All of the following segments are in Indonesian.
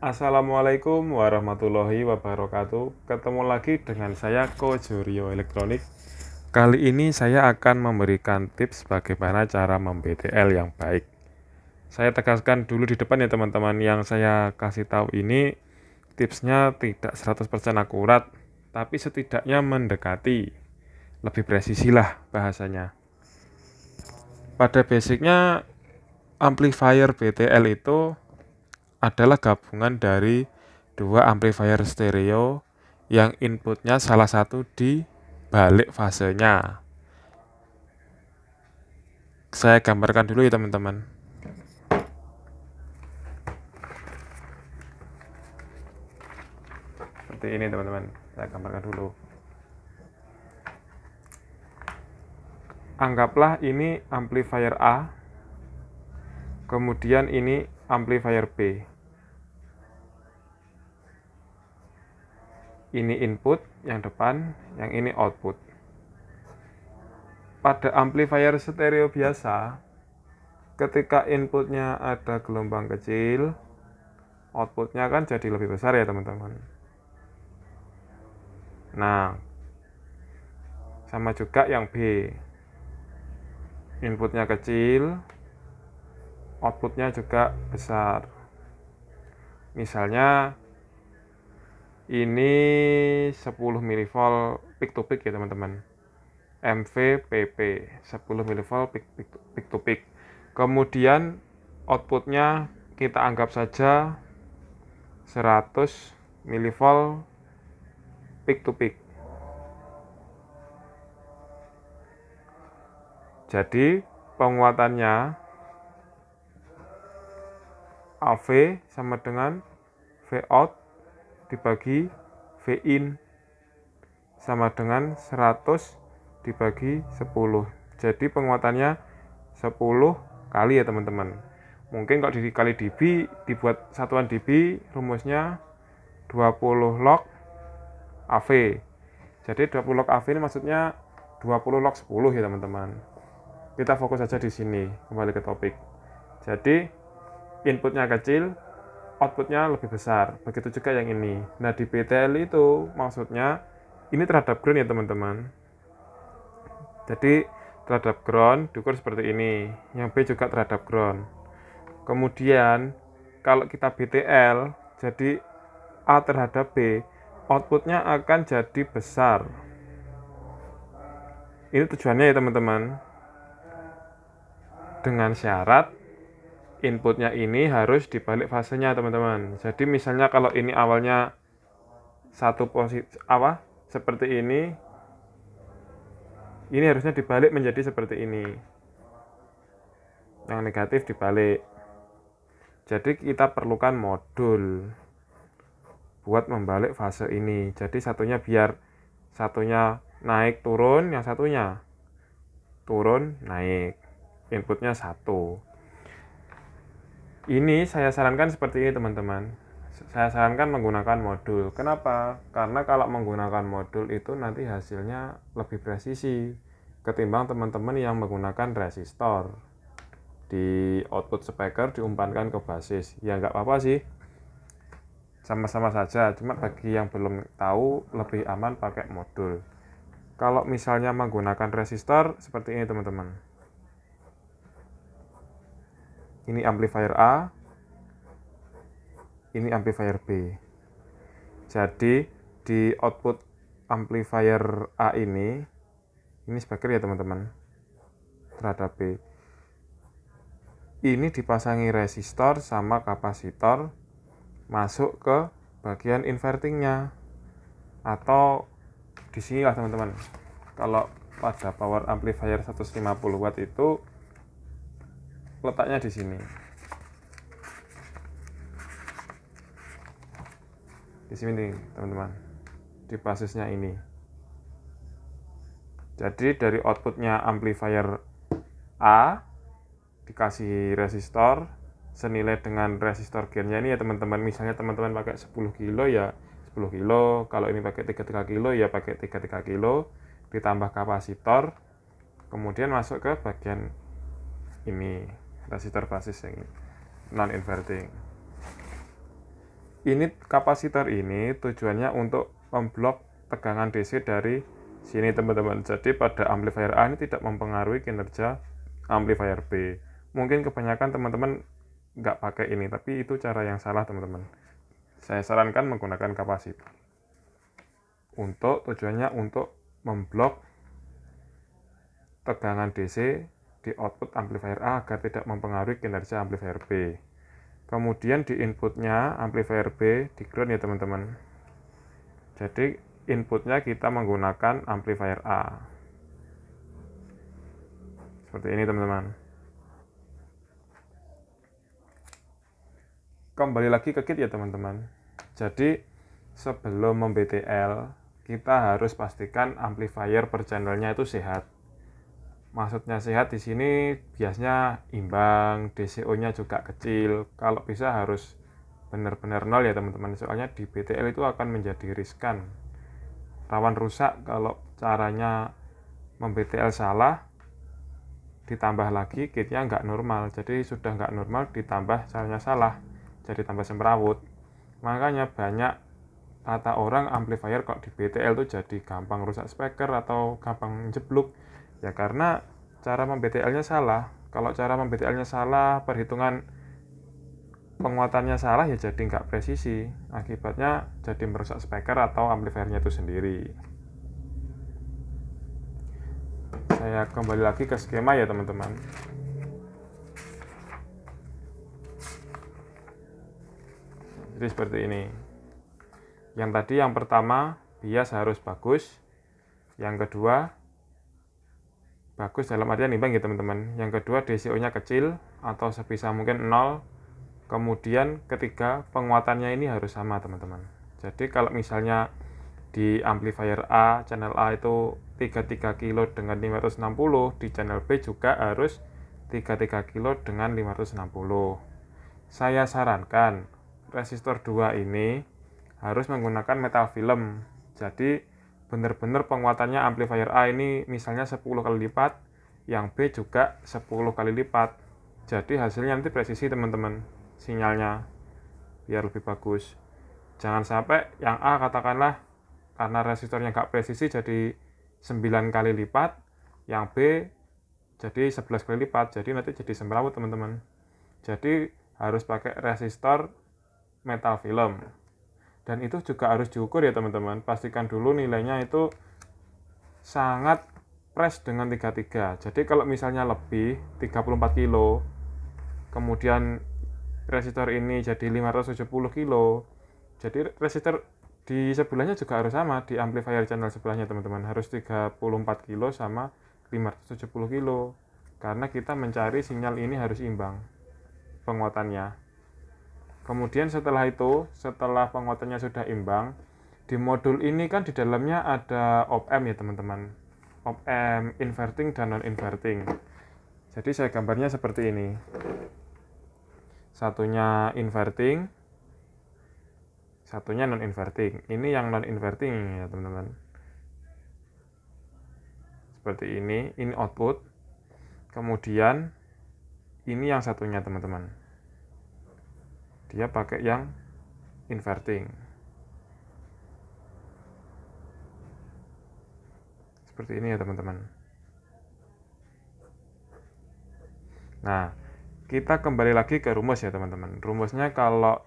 Assalamualaikum warahmatullahi wabarakatuh. Ketemu lagi dengan saya Kojo Rio Elektronik. Kali ini saya akan memberikan tips bagaimana cara mem-BTL yang baik. Saya tegaskan dulu di depan ya teman-teman, yang saya kasih tahu ini tipsnya tidak 100% akurat, tapi setidaknya mendekati. Lebih presisi lah bahasanya. Pada basicnya amplifier BTL itu adalah gabungan dari dua amplifier stereo yang inputnya salah satu di balik fasenya. Saya gambarkan dulu ya teman-teman. Seperti ini teman-teman, saya gambarkan dulu. Anggaplah ini amplifier A, kemudian ini amplifier B. Ini input yang depan, yang ini output. Pada amplifier stereo biasa, ketika inputnya ada gelombang kecil, outputnya kan jadi lebih besar ya teman-teman. Nah, sama juga yang B. Inputnya kecil, outputnya juga besar. Misalnya ini 10 mV peak to peak ya teman-teman. MVPP 10 mV peak to peak. Kemudian outputnya kita anggap saja 100 mV peak to peak. Jadi penguatannya AV sama dengan V out dibagi V in sama dengan 100 dibagi 10. Jadi penguatannya 10 kali ya teman-teman. Mungkin kalau dikali dB, dibuat satuan dB, rumusnya 20 log AV. Jadi 20 log AV ini maksudnya 20 log 10 ya teman-teman. Kita fokus saja di sini, kembali ke topik. Jadi inputnya kecil, outputnya lebih besar. Begitu juga yang ini. Nah di BTL itu maksudnya ini terhadap ground ya teman-teman. Jadi terhadap ground diukur seperti ini. Yang B juga terhadap ground. Kemudian kalau kita BTL, jadi A terhadap B, outputnya akan jadi besar. Ini tujuannya ya teman-teman. Dengan syarat inputnya ini harus dibalik fasenya teman-teman. Jadi misalnya kalau ini awalnya satu posisi seperti ini harusnya dibalik menjadi seperti ini. Yang negatif dibalik. Jadi kita perlukan modul buat membalik fase ini. Jadi satunya biar satunya naik turun, yang satunya turun naik. Inputnya satu. Ini saya sarankan seperti ini teman-teman. Saya sarankan menggunakan modul. Kenapa? Karena kalau menggunakan modul itu nanti hasilnya lebih presisi ketimbang teman-teman yang menggunakan resistor. Di output speaker diumpankan ke basis. Ya nggak apa-apa sih. Sama-sama saja. Cuma bagi yang belum tahu lebih aman pakai modul. Kalau misalnya menggunakan resistor seperti ini teman-teman. Ini amplifier A, ini amplifier B. Jadi di output amplifier A ini speaker ya teman-teman, terhadap B. Ini dipasangi resistor sama kapasitor masuk ke bagian invertingnya. Atau di sini lah teman-teman. Kalau pada power amplifier 150 watt itu letaknya di sini. Di sini nih, teman-teman. Di basisnya ini. Jadi dari outputnya amplifier A dikasih resistor senilai dengan resistor gainnya ini ya teman-teman. Misalnya teman-teman pakai 10 kilo ya 10 kilo, kalau ini pakai 33 kilo ya pakai 33 kilo, ditambah kapasitor, kemudian masuk ke bagian ini resistor basis yang non inverting. ini kapasitor ini tujuannya untuk memblok tegangan DC dari sini teman-teman. Jadi pada amplifier A ini tidak mempengaruhi kinerja amplifier B. Mungkin kebanyakan teman-teman nggak pakai ini, tapi itu cara yang salah teman-teman. Saya sarankan menggunakan kapasitor. Tujuannya untuk memblok tegangan DC di output amplifier A agar tidak mempengaruhi kinerja amplifier B. Kemudian di inputnya amplifier B di ground ya teman-teman. Jadi inputnya kita menggunakan amplifier A. Seperti ini teman-teman. Kembali lagi ke kit ya teman-teman. Jadi sebelum mem-BTL kita harus pastikan amplifier per channelnya itu sehat. Maksudnya sehat di sini biasanya imbang, DCO-nya juga kecil. Kalau bisa harus benar-benar nol ya teman-teman. Soalnya di BTL itu akan menjadi riskan, rawan rusak kalau caranya mem-BTL salah. Ditambah lagi kitnya nggak normal. Jadi sudah nggak normal ditambah caranya salah, jadi tambah semrawut. Makanya banyak kata orang amplifier kok di BTL itu jadi gampang rusak speaker atau gampang jeblok. Ya karena cara mem-BTL-nya salah. Kalau cara mem-BTL-nya salah, perhitungan penguatannya salah, ya jadi nggak presisi. Akibatnya jadi merusak speaker atau amplifiernya itu sendiri. Saya kembali lagi ke skema ya teman-teman. Jadi seperti ini. Yang tadi yang pertama bias harus bagus. Yang kedua bagus dalam artian imbang ya teman-teman. Yang kedua DCO-nya kecil atau sebisa mungkin 0. Kemudian ketiga penguatannya ini harus sama teman-teman. Jadi kalau misalnya di amplifier A, channel A itu 33 kilo dengan 560, di channel B juga harus 33 kilo dengan 560. Saya sarankan resistor 2 ini harus menggunakan metal film. Jadi benar-benar penguatannya amplifier A ini misalnya 10 kali lipat, yang B juga 10 kali lipat. Jadi hasilnya nanti presisi teman-teman, sinyalnya biar lebih bagus. Jangan sampai yang A katakanlah karena resistornya nggak presisi jadi 9 kali lipat, yang B jadi 11 kali lipat, jadi nanti jadi semrawut teman-teman. Jadi harus pakai resistor metal film. Dan itu juga harus diukur ya teman-teman. Pastikan dulu nilainya itu sangat pres dengan 33. Jadi kalau misalnya lebih 34 kilo, kemudian resistor ini jadi 570 kilo, jadi resistor di sebelahnya juga harus sama, di amplifier channel sebelahnya teman-teman. Harus 34 kilo sama 570 kilo. Karena kita mencari sinyal ini harus imbang penguatannya. Kemudian setelah itu, setelah penguatannya sudah imbang, di modul ini kan di dalamnya ada op-amp ya teman-teman. Op-amp inverting dan non-inverting. Jadi saya gambarnya seperti ini. Satunya inverting, satunya non-inverting. Ini yang non-inverting ya teman-teman. Seperti ini output. Kemudian ini yang satunya teman-teman. Dia pakai yang inverting. Seperti ini ya teman-teman. Nah, kita kembali lagi ke rumus ya teman-teman. Rumusnya kalau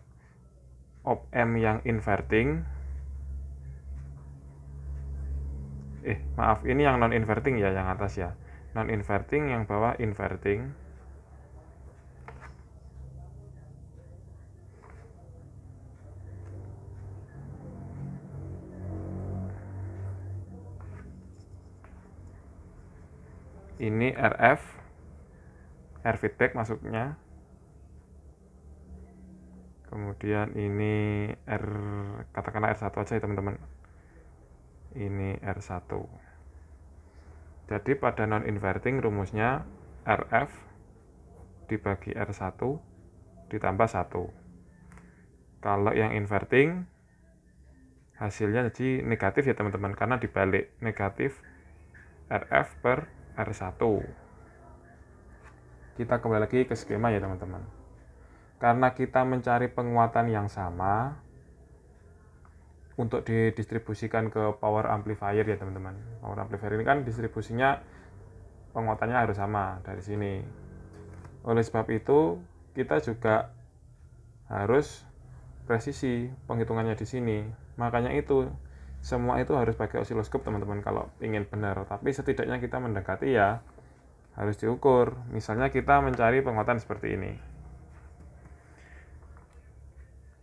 op-amp yang inverting, maaf, ini yang non-inverting ya, yang atas ya. Non-inverting, yang bawah inverting. Ini RF, air feedback masuknya. Kemudian ini katakanlah R1 aja ya teman-teman. Ini R1. Jadi pada non-inverting rumusnya RF dibagi R1 ditambah 1. Kalau yang inverting hasilnya jadi negatif ya teman-teman, karena dibalik, negatif RF per R1. Kita kembali lagi ke skema ya teman-teman. Karena kita mencari penguatan yang sama, untuk didistribusikan ke power amplifier ya teman-teman. Power amplifier ini kan distribusinya penguatannya harus sama dari sini. Oleh sebab itu kita juga harus presisi penghitungannya di sini. Makanya itu semua itu harus pakai osiloskop teman-teman kalau ingin benar. Tapi setidaknya kita mendekati ya harus diukur. Misalnya kita mencari penguatan seperti ini.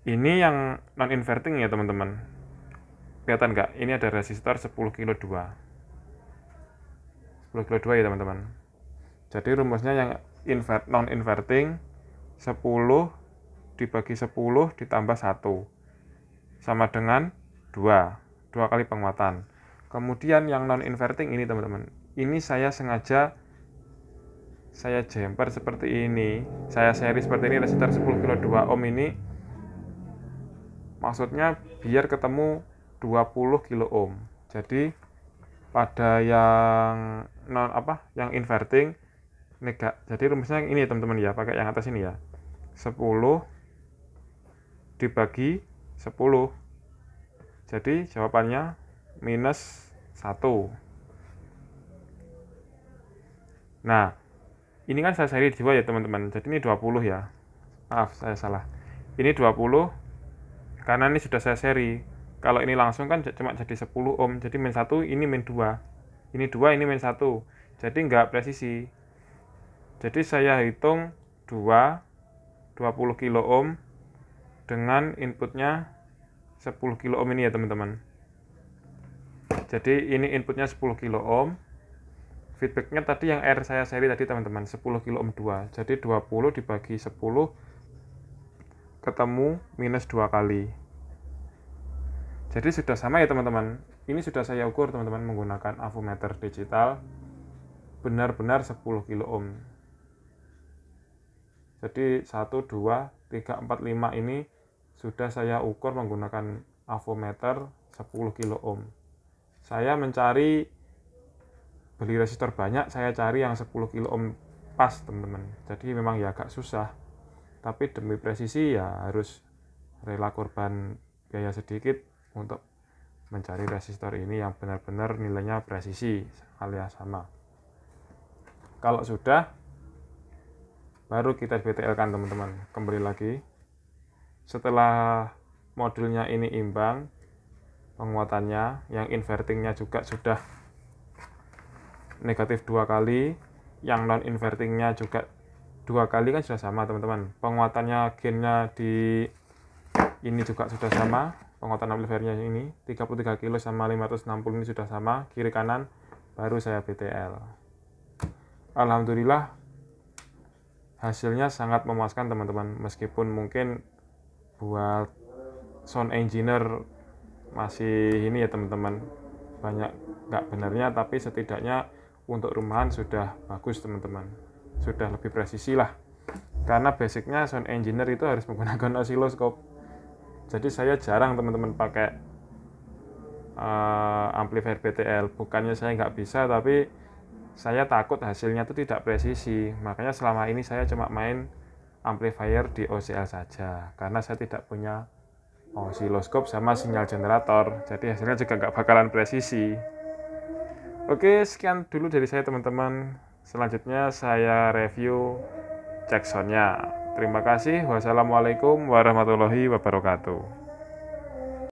Ini yang non inverting ya teman-teman. Kelihatan nggak? Ini ada resistor 10 kilo 2. 10 kilo 2 ya teman-teman. Jadi rumusnya yang non inverting 10 dibagi 10 ditambah 1 sama dengan 2 kali penguatan. Kemudian yang non inverting ini teman-teman, ini saya sengaja saya jumper seperti ini, saya seri seperti ini, resistor 10 kilo 2 ohm ini maksudnya biar ketemu 20 kilo ohm. Jadi pada yang yang inverting jadi rumusnya ini teman-teman ya, pakai yang atas ini ya. 10 dibagi 10. Jadi jawabannya minus 1. Nah, ini kan saya seri 2 ya teman-teman. Jadi ini 20 ya. Maaf, saya salah. Ini 20 karena ini sudah saya seri. Kalau ini langsung kan cuma jadi 10 ohm. Jadi min 1, ini min 2. Ini 2, ini min 1. Jadi enggak presisi. Jadi saya hitung 20 kilo ohm dengan inputnya 10 kilo ohm ini ya teman-teman. Jadi ini inputnya 10 kilo ohm. Feedbacknya tadi yang R saya seri tadi teman-teman, 10 kilo ohm 2. Jadi 20 dibagi 10 ketemu minus 2 kali. Jadi sudah sama ya teman-teman. Ini sudah saya ukur teman-teman menggunakan avometer digital. Benar-benar 10 kilo ohm. Jadi 1, 2, 3, 4, 5 ini sudah saya ukur menggunakan avometer 10 kilo ohm. Saya mencari beli resistor banyak, saya cari yang 10 kilo ohm pas teman-teman. Jadi memang ya agak susah. Tapi demi presisi ya harus rela korban biaya sedikit untuk mencari resistor ini yang benar-benar nilainya presisi alias sama. Kalau sudah, baru kita BTL kan teman-teman. Kembali lagi, setelah modulnya ini imbang penguatannya, yang invertingnya juga sudah negatif 2 kali, yang non invertingnya juga 2 kali kan sudah sama teman-teman. Penguatannya gainnya di ini juga sudah sama, penguatan amplifiernya ini 33 kilo sama 560 ini sudah sama, kiri kanan, baru saya BTL. Alhamdulillah hasilnya sangat memuaskan teman-teman, meskipun mungkin buat sound engineer masih ini ya teman-teman, banyak nggak benarnya, tapi setidaknya untuk rumahan sudah bagus teman-teman, sudah lebih presisi lah, karena basicnya sound engineer itu harus menggunakan osiloskop. Jadi saya jarang teman-teman pakai amplifier BTL, bukannya saya nggak bisa, tapi saya takut hasilnya itu tidak presisi. Makanya selama ini saya cuma main amplifier di OCL saja, karena saya tidak punya osiloskop sama sinyal generator, jadi hasilnya juga nggak bakalan presisi. Oke, sekian dulu dari saya teman-teman. Selanjutnya saya review cek soundnya. Terima kasih. Wassalamualaikum warahmatullahi wabarakatuh.